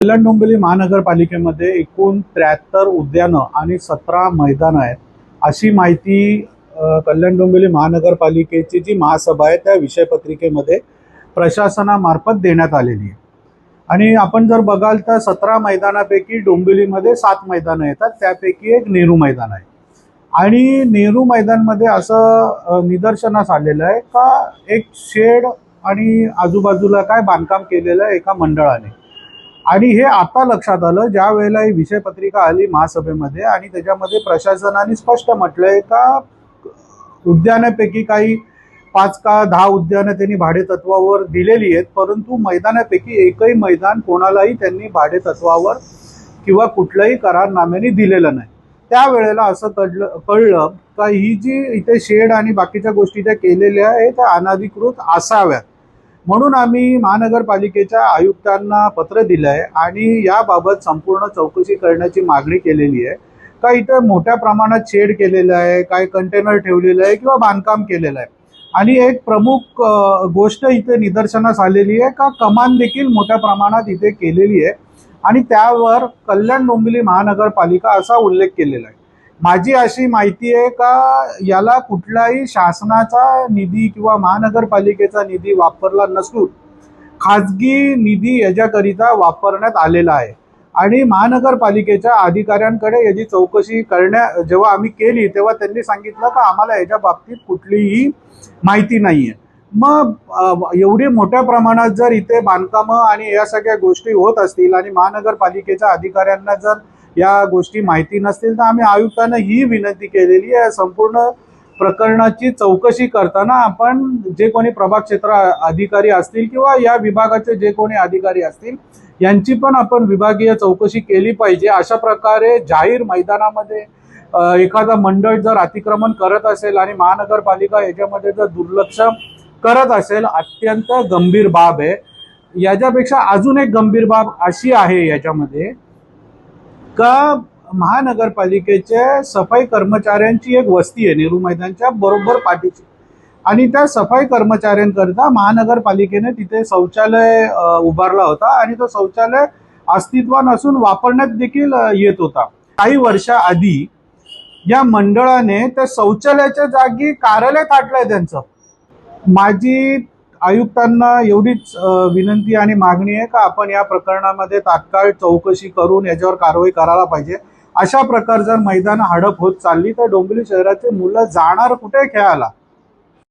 कल्याण डोंबिवली महानगरपालिकेमध्ये एकूण 73 उद्यानं आणि 17 मैदान आहेत अशी माहिती कल्याण डोंबिवली महानगरपालिकेची जी महासभा आहे त्या विषयपत्रिकेमध्ये प्रशासनामार्फत देण्यात आलेली आहे। आणि आपण जर बघाल तर 17 मैदानापैकी डोंबिवलीमध्ये 7 मैदानं येतात, त्यापैकी एक नेहरू मैदान आहे। आणि नेहरू मैदानमध्ये असं निदर्शनास आलेलं आहे का एक शेड आणि आजूबाजूला काय बांधकाम केलेलं आहे एका मंडळाने। आणि हे आता लक्षात आलं ज्या वेळेला ही विषयपत्रिका आली महासभेमध्ये आणि त्याच्यामध्ये प्रशासनाने स्पष्ट म्हटलंय का उद्यानापैकी काही 5 का 10 उद्यानं त्यांनी भाडेतत्वावर दिलेली आहेत, परंतु मैदानापैकी एकही मैदान कोणालाही त्यांनी भाडेतत्वावर किंवा कुठल्याही करारनाम्याने दिलेलं नाही। त्यावेळेला असं कळलं का ही जी इथे शेड आणि बाकीच्या गोष्टी त्या केलेल्या आहेत त्या अनधिकृत असाव्यात, म्हणून आम्ही महानगरपालिकेच्या आयुक्तांना पत्र दिलं आहे आणि याबाबत संपूर्ण चौकशी करण्याची मागणी केलेली आहे का इथं मोठ्या प्रमाणात शेड केलेलं आहे, काय कंटेनर ठेवलेलं आहे किंवा बांधकाम केलेलं आहे। आणि एक प्रमुख गोष्ट इथे निदर्शनास आलेली आहे का कमान देखील मोठ्या प्रमाणात इथे केलेली आहे आणि त्यावर कल्याण डोंबिवली महानगरपालिका असा उल्लेख केलेला आहे। माझी अशी माहिती आहे का याला कुठलाही शासनाचा निधी किंवा महानगरपालिकेचा निधी वापरला नसून खाजगी निधी याच्याकरिता वापरण्यात आलेला आहे। आणि महानगरपालिकेच्या अधिकाऱ्यांकडे याची चौकशी जेव्हा आम्ही केली तेव्हा त्यांनी सांगितलं का आम्हाला याच्या बाबतीत कुठलीही माहिती नाहीये। मग एवढी मोठ्या प्रमाणात जर इथे बांधकामं आणि या सगळ्या गोष्टी होत असतील आणि महानगरपालिकेच्या अधिकाऱ्यांना जर या गोष्टी माहिती नसतील तर आम्ही आयुक्तांना ही विनंती केलेली आहे संपूर्ण प्रकरणाची चौकशी करताना आपण जे कोणी प्रभाग क्षेत्र अधिकारी असतील किंवा या विभागाचे जे कोणी अधिकारी असतील यांची पण आपण विभागीय चौकशी केली पाहिजे। अशा प्रकारे जाहीर मैदानामध्ये एखादा मंडळ जर अतिक्रमण करत असेल आणि महानगरपालिका याच्यामध्ये जर दुर्लक्ष करत असेल अत्यंत गंभीर बाब आहे। याच्यापेक्षा अजून एक गंभीर बाब अशी आहे याच्यामध्ये का महानगरपालिकेचे सफाई कर्मचाऱ्यांची एक वस्ती आहे नेहरू मैदानच्या बरोबर पाठीची आणि त्या सफाई कर्मचाऱ्यांकरता महानगरपालिकेने तिथे शौचालय उभारला होता आणि तो शौचालय अस्तित्वात नसून वापरण्यात देखील येत होता। काही वर्षाआधी या मंडळाने त्या शौचालयाच्या जागी कार्यालय काढलंय त्यांचं। माझी आयुक्तांना एवढीच विनंती आणि मागणी आहे का आपण या प्रकरणामध्ये तात्काळ चौकशी करून याच्यावर कारवाई करायला पाहिजे। अशा प्रकार जर मैदान हडप होत चालली तर डोंबिवली शहराचे मुलं जाणार कुठे खेळायला।